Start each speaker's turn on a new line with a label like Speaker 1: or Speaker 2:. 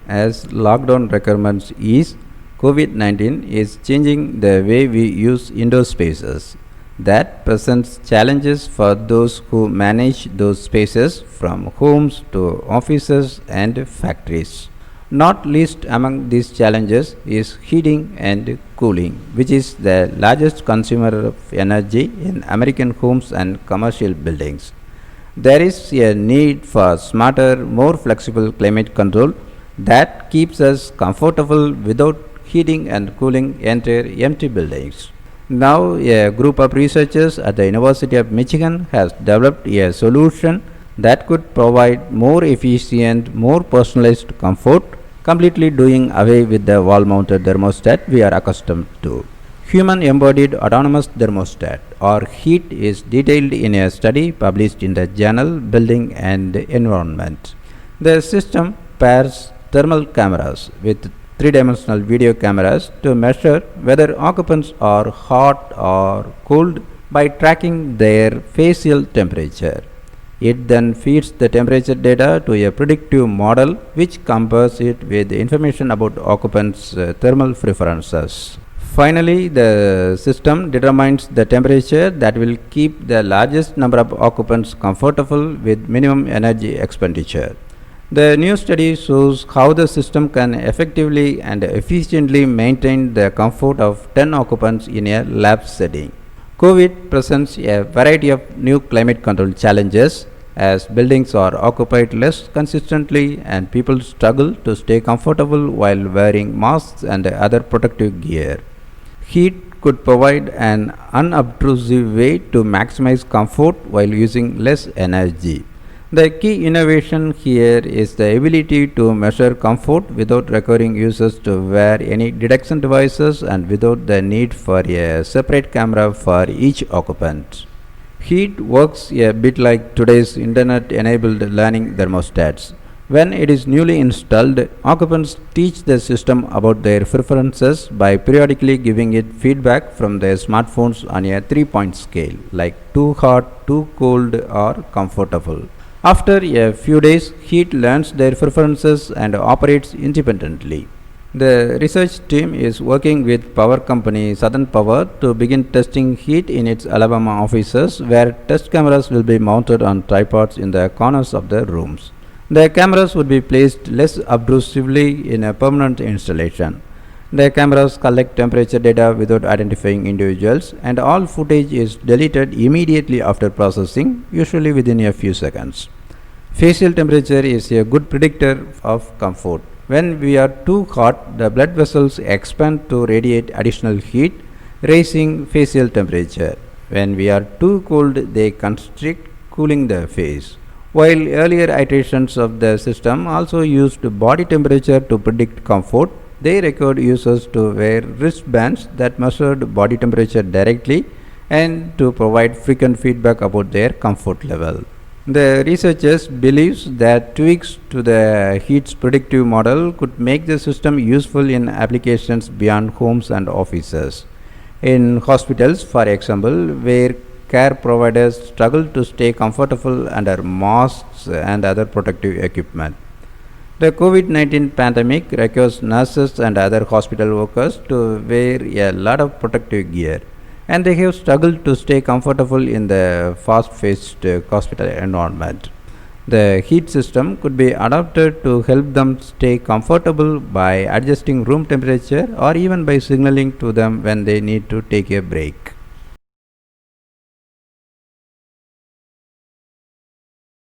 Speaker 1: as lockdown requirements ease, COVID-19 is changing the way we use indoor spaces. That presents challenges for those who manage those spaces from homes to offices and factories. Not least among these challenges is heating and cooling, which is the largest consumer of energy in American homes and commercial buildings. There is a need for smarter, more flexible climate control that keeps us comfortable without heating and cooling entire empty buildings. Now, a group of researchers at the University of Michigan has developed a solution that could provide more efficient, more personalized comfort, completely doing away with the wall mounted thermostat we are accustomed to. Human Embodied Autonomous Thermostat or HEAT is detailed in a study published in the journal Building and Environment. The system pairs thermal cameras with three-dimensional video cameras to measure whether occupants are hot or cold by tracking their facial temperature. It then feeds the temperature data to a predictive model which compares it with information about occupants' thermal preferences. Finally, the system determines the temperature that will keep the largest number of occupants comfortable with minimum energy expenditure. The new study shows how the system can effectively and efficiently maintain the comfort of 10 occupants in a lab setting. COVID presents a variety of new climate control challenges as buildings are occupied less consistently and people struggle to stay comfortable while wearing masks and other protective gear. Heat could provide an unobtrusive way to maximize comfort while using less energy. The key innovation here is the ability to measure comfort without requiring users to wear any detection devices and without the need for a separate camera for each occupant. Heat works a bit like today's internet-enabled learning thermostats. When it is newly installed, occupants teach the system about their preferences by periodically giving it feedback from their smartphones on a 3-point scale, like too hot, too cold, or comfortable. After a few days, Heat learns their preferences and operates independently. The research team is working with power company Southern Power to begin testing Heat in its Alabama offices, where test cameras will be mounted on tripods in the corners of the rooms. The cameras would be placed less obtrusively in a permanent installation. The cameras collect temperature data without identifying individuals, and all footage is deleted immediately after processing, usually within a few seconds. Facial temperature is a good predictor of comfort. When we are too hot, the blood vessels expand to radiate additional heat, raising facial temperature. When we are too cold, they constrict, cooling the face. While earlier iterations of the system also used body temperature to predict comfort, they required users to wear wristbands that measured body temperature directly and to provide frequent feedback about their comfort level. The researchers believe that tweaks to the Heat's predictive model could make the system useful in applications beyond homes and offices. In hospitals, for example, where care providers struggle to stay comfortable under masks and other protective equipment. The COVID-19 pandemic requires nurses and other hospital workers to wear a lot of protective gear, and they have struggled to stay comfortable in the fast-paced hospital environment. The Heat system could be adapted to help them stay comfortable by adjusting room temperature or even by signaling to them when they need to take a break.